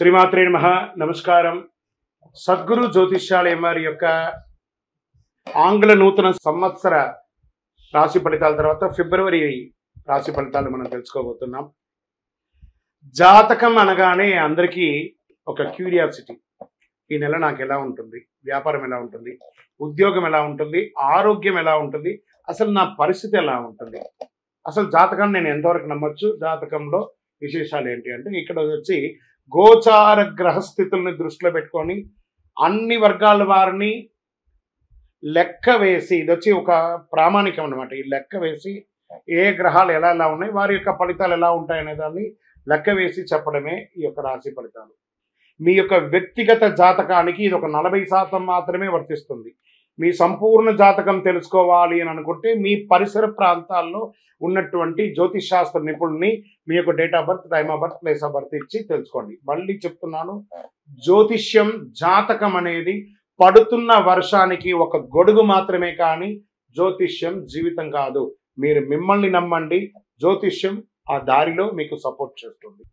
శ్రీమాత్రే నమః. నమస్కారం. సద్గురు జ్యోతిష్యాలయం వారి యొక్క ఆంగ్ల నూతన సంవత్సర రాశి ఫలితాల తర్వాత ఫిబ్రవరి రాశి ఫలితాలు మనం తెలుసుకోబోతున్నాం. జాతకం అనగానే అందరికీ ఒక క్యూరియాసిటీ. ఈ నెల నాకు ఎలా ఉంటుంది, వ్యాపారం ఎలా ఉంటుంది, ఉద్యోగం ఎలా ఉంటుంది, ఆరోగ్యం ఎలా ఉంటుంది, అసలు నా పరిస్థితి ఎలా ఉంటుంది, అసలు జాతకాన్ని నేను ఎంతవరకు నమ్మొచ్చు, జాతకంలో విశేషాలు ఏంటి అంటే ఇక్కడ వచ్చి గోచార గ్రహస్థితుల్ని దృష్టిలో పెట్టుకొని అన్ని వర్గాల వారిని లెక్క వేసి, ఇది వచ్చి ఒక ప్రామాణికం అనమాట. ఈ లెక్క వేసి ఏ గ్రహాలు ఎలా ఎలా ఉన్నాయి, వారి యొక్క ఫలితాలు ఎలా ఉంటాయనే దాన్ని లెక్క వేసి చెప్పడమే ఈ యొక్క రాశి ఫలితాలు. మీ యొక్క వ్యక్తిగత జాతకానికి ఇది ఒక 40% మాత్రమే వర్తిస్తుంది. మీ సంపూర్ణ జాతకం తెలుసుకోవాలి అని అనుకుంటే మీ పరిసర ప్రాంతాల్లో ఉన్నటువంటి జ్యోతిష్ శాస్త్ర నిపుణుల్ని మీ యొక్క date of birth, time of birth, place of birth ఇచ్చి తెలుసుకోండి. మళ్ళీ చెప్తున్నాను, జ్యోతిష్యం జాతకం అనేది పడుతున్న వర్షానికి ఒక గొడుగు మాత్రమే, కానీ జ్యోతిష్యం జీవితం కాదు. మీరు మిమ్మల్ని నమ్మండి, జ్యోతిష్యం ఆ దారిలో మీకు సపోర్ట్ చేస్తుంది.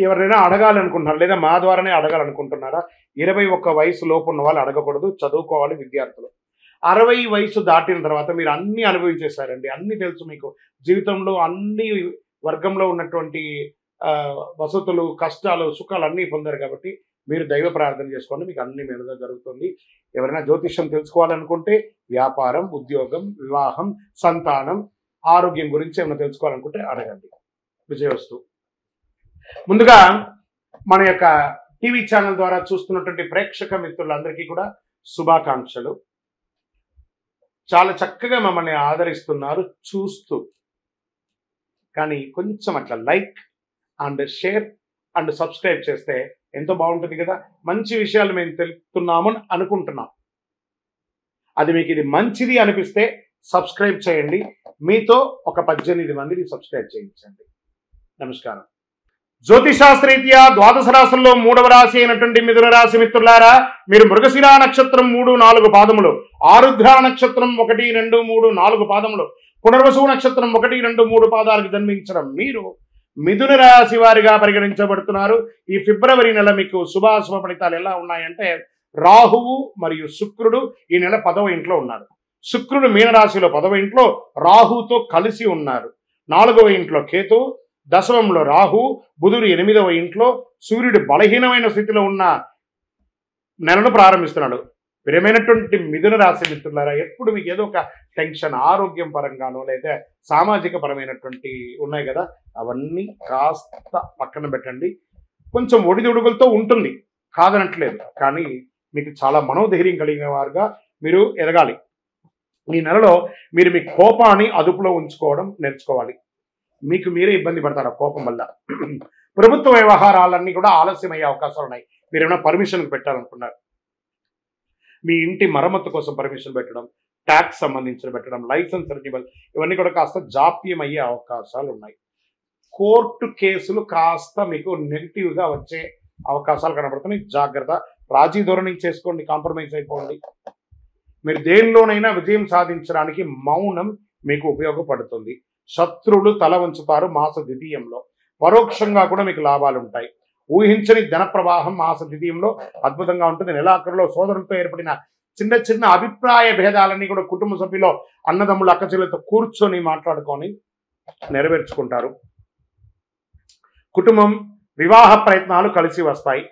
ఎవరైనా అడగాలనుకుంటున్నారు లేదా మా ద్వారానే అడగాలనుకుంటున్నారా? 21 వయసు లోపు ఉన్న వాళ్ళు అడగకూడదు, చదువుకోవాలి విద్యార్థులు. 60 వయసు దాటిన తర్వాత మీరు అన్ని అనుభవించేశారండి, అన్ని తెలుసు మీకు. జీవితంలో అన్ని వర్గంలో ఉన్నటువంటి వసతులు, కష్టాలు, సుఖాలు అన్నీ పొందారు కాబట్టి మీరు దైవ ప్రార్థన చేసుకోండి, మీకు అన్ని మెరుగ్గా జరుగుతుంది. ఎవరైనా జ్యోతిష్యం తెలుసుకోవాలనుకుంటే వ్యాపారం, ఉద్యోగం, వివాహం, సంతానం, ఆరోగ్యం గురించి ఏమైనా తెలుసుకోవాలనుకుంటే అడగండి. విజయవస్తు. ముందుగా మన యొక్క టీవీ ఛానల్ ద్వారా చూస్తున్నటువంటి ప్రేక్షక మిత్రులందరికీ కూడా శుభాకాంక్షలు. చాలా చక్కగా మమ్మల్ని ఆదరిస్తున్నారు చూస్తూ, కానీ కొంచెం అట్లా like and share and subscribe చేస్తే ఎంతో బాగుంటుంది కదా. మంచి విషయాలు మేము తెలుపుతున్నాము అనుకుంటున్నాం. అది మీకు ఇది మంచిది అనిపిస్తే సబ్స్క్రైబ్ చేయండి. మీతో ఒక 18 మందిని సబ్స్క్రైబ్ చేయించండి. నమస్కారం. జ్యోతిశాస్త్రరీత్యా ద్వాదశ రాశుల్లో 3వ రాశి అయినటువంటి మిథున రాశి మిత్రులారా, మీరు మృగశిర నక్షత్రం 3, 4 పాదములు, ఆరుద్ర నక్షత్రం 1, 2, 3, 4 పాదములు, పునర్వసు నక్షత్రం 1, 2, 3 పాదాలకు జన్మించడం మీరు మిథున రాశి వారిగా పరిగణించబడుతున్నారు. ఈ ఫిబ్రవరి నెల మీకు శుభాశుభ ఫలితాలు ఎలా ఉన్నాయంటే, రాహువు మరియు శుక్రుడు ఈ నెల 10వ ఇంట్లో ఉన్నారు. శుక్రుడు మీనరాశిలో 10వ ఇంట్లో రాహుతో కలిసి ఉన్నారు. 4వ ఇంట్లో కేతు, దశమంలో రాహు, బుధుడు 8వ ఇంట్లో, సూర్యుడు బలహీనమైన స్థితిలో ఉన్న నెలను ప్రారంభిస్తున్నాడు. ప్రియమైనటువంటి మిథున రాశి మిత్రులారా, ఎప్పుడు మీకు ఏదో ఒక టెన్షన్, ఆరోగ్యం పరంగానో లేదా సామాజిక పరమైనటువంటి ఉన్నాయి కదా, అవన్నీ కాస్త పక్కన పెట్టండి. కొంచెం ఒడిదుడుగులతో ఉంటుంది, కాదనట్లేదు, కానీ మీకు చాలా మనోధైర్యం కలిగిన వారుగా మీరు ఎదగాలి. ఈ నెలలో మీరు మీ కోపాన్ని అదుపులో ఉంచుకోవడం నేర్చుకోవాలి. మీకు మీరే ఇబ్బంది పడతారు ఆ కోపం వల్ల. ప్రభుత్వ వ్యవహారాలన్నీ కూడా ఆలస్యమయ్యే అవకాశాలు ఉన్నాయి. మీరు ఏమైనా పర్మిషన్ పెట్టాలనుకున్నారు, మీ ఇంటి మరమ్మతు కోసం పర్మిషన్ పెట్టడం, ట్యాక్స్ సంబంధించిన పెట్టడం, లైసెన్స్ రెన్యువల్, ఇవన్నీ కూడా కాస్త జాప్యం అయ్యే అవకాశాలు ఉన్నాయి. కోర్టు కేసులు కాస్త మీకు నెగిటివ్గా వచ్చే అవకాశాలు కనబడుతున్నాయి. జాగ్రత్త. రాజీ ధోరణి చేసుకోండి, కాంప్రమైజ్ అయిపోండి. మీరు దేనిలోనైనా విజయం సాధించడానికి మౌనం మీకు ఉపయోగపడుతుంది. శత్రువులు తల వంచుతారు మాస ద్వితీయంలో. పరోక్షంగా కూడా మీకు లాభాలు ఉంటాయి. ఊహించని ధన ప్రవాహం మాస ద్వితీయంలో అద్భుతంగా ఉంటుంది. నెలాఖరులో సోదరులతో ఏర్పడిన చిన్న చిన్న అభిప్రాయ భేదాలన్నీ కూడా కుటుంబ సభ్యులు, అన్నదమ్ములు, అక్కచెల్లెలతో కూర్చొని మాట్లాడుకొని నెరవేర్చుకుంటారు. కుటుంబం, వివాహ ప్రయత్నాలు కలిసి వస్తాయి.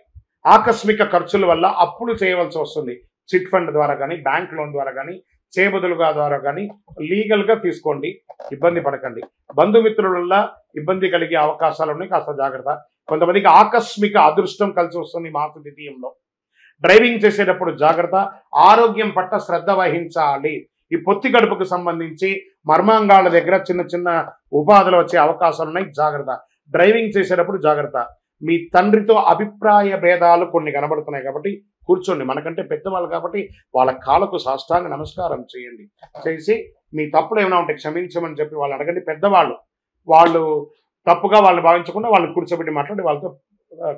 ఆకస్మిక ఖర్చుల వల్ల అప్పులు చేయవలసి వస్తుంది. చిట్ ఫండ్ ద్వారా కానీ, బ్యాంక్ లోన్ ద్వారా కానీ, చేబదులుగా ద్వారా కానీ లీగల్గా తీసుకోండి, ఇబ్బంది పడకండి. బంధుమిత్రుల వల్ల ఇబ్బంది కలిగే అవకాశాలు ఉన్నాయి, కాస్త జాగ్రత్త. కొంతమందికి ఆకస్మిక అదృష్టం కలిసి వస్తుంది మాస ద్వితీయంలో. డ్రైవింగ్ చేసేటప్పుడు జాగ్రత్త. ఆరోగ్యం పట్ల శ్రద్ధ వహించాలి. ఈ పొత్తి గడుపుకు సంబంధించి మర్మాంగాల దగ్గర చిన్న చిన్న ఉపాధులు వచ్చే అవకాశాలు ఉన్నాయి, జాగ్రత్త. డ్రైవింగ్ చేసేటప్పుడు జాగ్రత్త. మీ తండ్రితో అభిప్రాయ భేదాలు కొన్ని కనబడుతున్నాయి కాబట్టి కూర్చోండి. మనకంటే పెద్దవాళ్ళు కాబట్టి వాళ్ళ కాళ్ళకు సాష్టాంగ నమస్కారం చేయండి. చేసి మీ తప్పులు ఏమైనా ఉంటే క్షమించమని చెప్పి వాళ్ళు అడగండి. పెద్దవాళ్ళు, వాళ్ళు తప్పుగా వాళ్ళు భావించకుండా వాళ్ళని కూర్చోబెట్టి మాట్లాడి వాళ్ళతో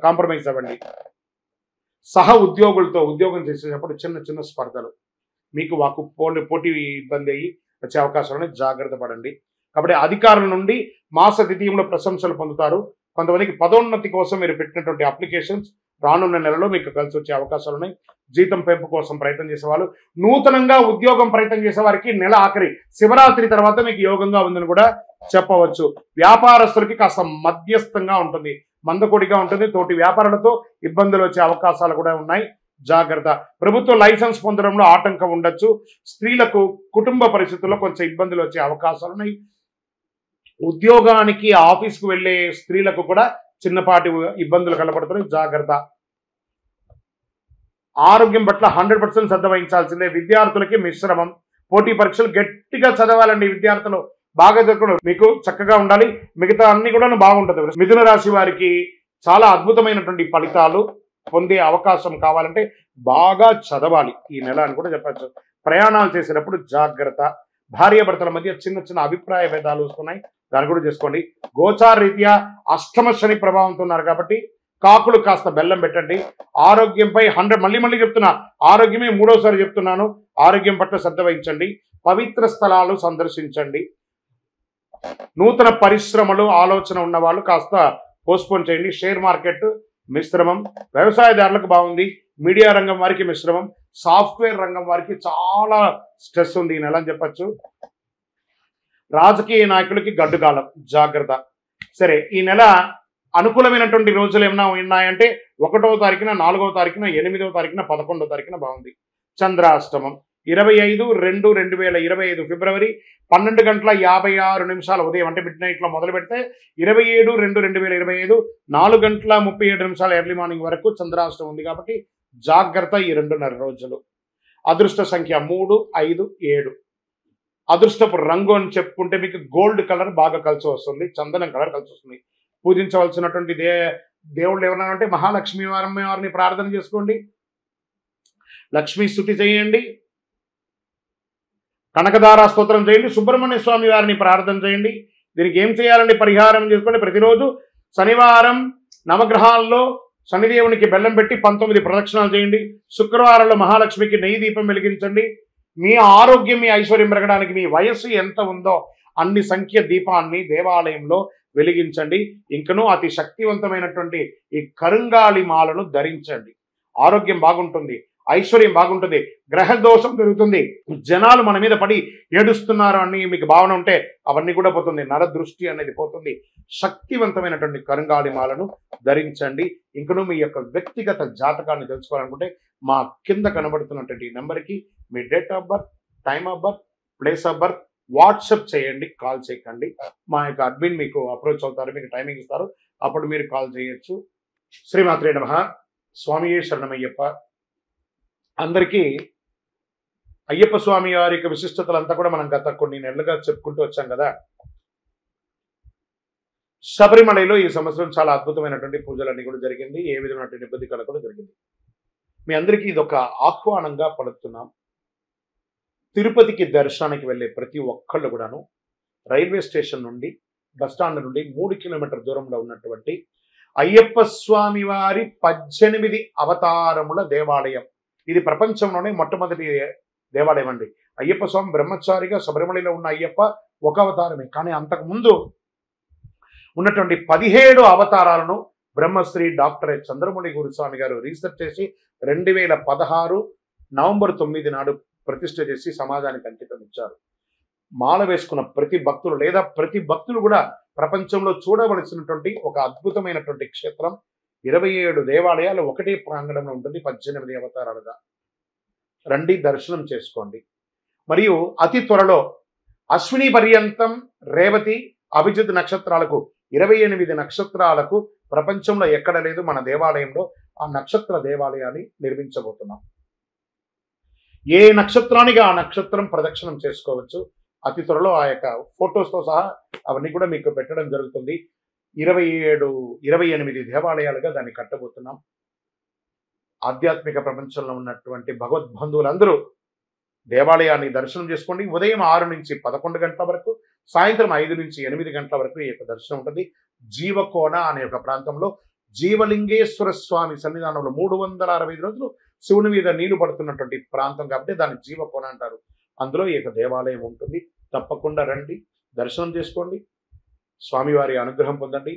కాంప్రమైజ్ అవ్వండి. సహ ఉద్యోగులతో ఉద్యోగం చేసేటప్పుడు చిన్న చిన్న స్పర్ధలు, మీకు వాకు పోటీ ఇబ్బంది అయ్యి వచ్చే అవకాశాలను జాగ్రత్త పడండి. కాబట్టి అధికారుల నుండి మాస ద్వితీయంలో ప్రశంసలు పొందుతారు. కొంతమందికి పదోన్నతి కోసం మీరు పెట్టినటువంటి అప్లికేషన్స్ రానున్న నెలలో మీకు కలిసి వచ్చే అవకాశాలు ఉన్నాయి. జీతం పెంపు కోసం ప్రయత్నం చేసేవాళ్ళు, నూతనంగా ఉద్యోగం ప్రయత్నం చేసే వారికి నెల ఆఖరి శివరాత్రి తర్వాత మీకు యోగంగా ఉందని కూడా చెప్పవచ్చు. వ్యాపారస్తులకి కాస్త మధ్యస్థంగా ఉంటుంది, మందకొడిగా ఉంటుంది. తోటి వ్యాపారులతో ఇబ్బందులు వచ్చే అవకాశాలు కూడా ఉన్నాయి, జాగ్రత్త. ప్రభుత్వ లైసెన్స్ పొందడంలో ఆటంకం ఉండొచ్చు. స్త్రీలకు కుటుంబ పరిస్థితుల్లో కొంచెం ఇబ్బందులు వచ్చే అవకాశాలు ఉన్నాయి. ఉద్యోగానికి ఆఫీస్కు వెళ్ళే స్త్రీలకు కూడా చిన్నపాటి ఇబ్బందులు కనబడుతున్నాయి, జాగ్రత్త. ఆరోగ్యం పట్ల 100% శ్రద్ధ వహించాల్సిందే. విద్యార్థులకి మిశ్రమం. పోటీ పరీక్షలు గట్టిగా చదవాలండి. విద్యార్థులు బాగా చదువుకోవడం మీకు చక్కగా ఉండాలి, మిగతా అన్ని కూడా బాగుంటుంది. మిథున రాశి వారికి చాలా అద్భుతమైనటువంటి ఫలితాలు పొందే అవకాశం కావాలంటే బాగా చదవాలి ఈ నెల అని కూడా చెప్పచ్చు. ప్రయాణాలు చేసేటప్పుడు జాగ్రత్త. భార్యాభర్తల మధ్య చిన్న చిన్న అభిప్రాయ భేదాలు వస్తున్నాయి, దాన్ని కూడా చేసుకోండి. గోచార రీత్యా అష్టమ శని ప్రభావంతో ఉన్నారు కాబట్టి కాకులు కాస్త బెల్లం పెట్టండి. ఆరోగ్యంపై 100 మళ్ళీ చెప్తున్నా, ఆరోగ్యమే 3వసారి చెప్తున్నాను. ఆరోగ్యం పట్ల శ్రద్ధ వహించండి. పవిత్ర స్థలాలు సందర్శించండి. నూతన పరిశ్రమలు ఆలోచన ఉన్న వాళ్ళు కాస్త పోస్ట్పోన్ చేయండి. షేర్ మార్కెట్ మిశ్రమం. వ్యవసాయదారులకు బాగుంది. మీడియా రంగం వారికి మిశ్రమం. సాఫ్ట్వేర్ రంగం వారికి చాలా స్ట్రెస్ ఉంది ఈ నెల అని చెప్పచ్చు. రాజకీయ నాయకులకి గడ్డుకాలం, జాగ్రత్త. సరే, ఈ నెల అనుకూలమైనటువంటి రోజులు ఏమైనా ఉన్నాయంటే 1వ తారీఖున, 4వ తారీఖున, 8వ తారీఖున, 11వ తారీఖున బాగుంది. చంద్రాష్టమం 25/2/2025 ఫిబ్రవరి 12:56 ఉదయం అంటే మిడ్ నైట్లో మొదలు పెడితే 27/2/2025 4:37 ఎర్లీ మార్నింగ్ వరకు చంద్రాష్టమం ఉంది కాబట్టి జాగ్రత్త ఈ 2.5 రోజులు. అదృష్ట సంఖ్య 3, 5, 7. అదృష్టపు రంగు అని చెప్పుకుంటే మీకు గోల్డ్ కలర్ బాగా కలిసి వస్తుంది, చందనం కలర్ కలిసి వస్తుంది. పూజించవలసినటువంటి దేవుళ్ళు ఎవరైనా అంటే మహాలక్ష్మి వారిని ప్రార్థన చేసుకోండి, లక్ష్మీ స్తుతి చేయండి, కనకదార స్తోత్రం చేయండి, సుబ్రహ్మణ్య స్వామి వారిని ప్రార్థన చేయండి. దీనికి ఏం చేయాలండి? పరిహారం చేసుకోండి. ప్రతిరోజు శనివారం నవగ్రహాల్లో శనిదేవునికి బెల్లం పెట్టి 19 ప్రదక్షిణాలు చేయండి. శుక్రవారంలో మహాలక్ష్మికి నెయ్యి దీపం వెలిగించండి. మీ ఆరోగ్యం, మీ ఐశ్వర్యం పెరగడానికి మీ వయస్సు ఎంత ఉందో అన్ని సంఖ్య దీపాన్ని దేవాలయంలో వెలిగించండి. ఇంకనూ అతి శక్తివంతమైనటువంటి ఈ కరుంగాలి మాలను ధరించండి. ఆరోగ్యం బాగుంటుంది, ఐశ్వర్యం బాగుంటుంది, గ్రహ దోషం పెరుగుతుంది. జనాలు మన మీద పడి ఏడుస్తున్నారు అని మీకు భావన ఉంటే అవన్నీ కూడా పోతుంది. నరదృష్టి అనేది పోతుంది. శక్తివంతమైనటువంటి కరుంగాలి మాలను ధరించండి. ఇంకనూ మీ యొక్క వ్యక్తిగత జాతకాన్ని తెలుసుకోవాలనుకుంటే మా కింద కనబడుతున్నటువంటి నెంబర్కి మీ date of birth, time of birth, place of birth WhatsApp చేయండి, కాల్ చేయకండి. మా యొక్క అడ్మిన్ మీకు అప్రోచ్ అవుతారు, మీకు టైమింగ్ ఇస్తారు, అప్పుడు మీరు కాల్ చేయొచ్చు. శ్రీమాత్రే నమః. స్వామియే శరణమయ్యప్ప. అందరికీ అయ్యప్ప స్వామి వారి యొక్క విశిష్టతలంతా కూడా మనం గత కొన్ని నెలలుగా చెప్పుకుంటూ వచ్చాం కదా. శబరిమలలో ఈ సంవత్సరం చాలా అద్భుతమైనటువంటి పూజలన్నీ కూడా జరిగింది. ఏ విధమైనటువంటి ఇబ్బంది కూడా జరిగింది. మీ అందరికీ ఇది ఒక ఆహ్వానంగా పడుతున్నాం. తిరుపతికి దర్శనానికి వెళ్ళే ప్రతి ఒక్కళ్ళు కూడాను రైల్వే స్టేషన్ నుండి, బస్టాండ్ నుండి 3 కిలోమీటర్ల దూరంలో ఉన్నటువంటి అయ్యప్ప స్వామి వారి 18 అవతారముల దేవాలయం. ఇది ప్రపంచంలోనే మొట్టమొదటి దేవాలయం అండి. అయ్యప్ప స్వామి బ్రహ్మచారిగా శబరిమలలో ఉన్న అయ్యప్ప ఒక అవతారమే, కానీ అంతకుముందు ఉన్నటువంటి 17 అవతారాలను బ్రహ్మశ్రీ డాక్టర్ చంద్రమౌళి గురుస్వామి గారు రీసెర్చ్ చేసి 2016 నవంబర్ 9 నాడు ప్రతిష్ఠ చేసి సమాజానికి అంకితం ఇచ్చారు. మాల వేసుకున్న ప్రతి భక్తులు లేదా ప్రతి భక్తులు కూడా ప్రపంచంలో చూడవలసినటువంటి ఒక అద్భుతమైనటువంటి క్షేత్రం. 27 దేవాలయాలు ఒకటే ప్రాంగణంలో ఉంటుంది, 18 అవతారాలుగా. రండి, దర్శనం చేసుకోండి. మరియు అతి త్వరలో అశ్విని పర్యంతం, రేవతి, అభిజిత్ నక్షత్రాలకు 28 నక్షత్రాలకు ప్రపంచంలో ఎక్కడ లేదు, మన దేవాలయంలో ఆ నక్షత్ర దేవాలయాన్ని నిర్మించబోతున్నాం. ఏ నక్షత్రానికి ఆ నక్షత్రం ప్రదక్షిణం చేసుకోవచ్చు. అతి త్వరలో ఆ యొక్క ఫొటోస్తో సహా అవన్నీ కూడా మీకు పెట్టడం జరుగుతుంది. 28 దేవాలయాలుగా దాన్ని కట్టబోతున్నాం. ఆధ్యాత్మిక ప్రపంచంలో ఉన్నటువంటి భగవద్బంధువులందరూ దేవాలయాన్ని దర్శనం చేసుకోండి. ఉదయం 6 నుంచి 11 గంటల వరకు, సాయంత్రం 5 నుంచి 8 గంటల వరకు ఈ యొక్క దర్శనం ఉంటుంది. జీవకోన అనే ఒక ప్రాంతంలో జీవలింగేశ్వర స్వామి సన్నిధానంలో 365 రోజులు శివుని మీద నీళ్లు పడుతున్నటువంటి ప్రాంతం కాబట్టి దాన్ని జీవకోన అంటారు. అందులో ఈ యొక్క దేవాలయం ఉంటుంది. తప్పకుండా రండి, దర్శనం చేసుకోండి, స్వామివారి అనుగ్రహం పొందండి.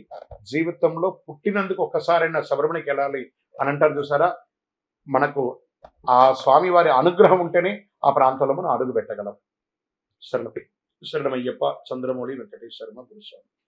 జీవితంలో పుట్టినందుకు ఒక్కసారైనా శబరిమలకి వెళ్ళాలి అని అంటారు చూసారా. మనకు ఆ స్వామి వారి అనుగ్రహం ఉంటేనే ఆ ప్రాంతంలో మనం అడుగు పెట్టగలం. శరణమయ్యప్ప. చంద్రమౌళి వెంకటేశ్వర గురుస్వామి.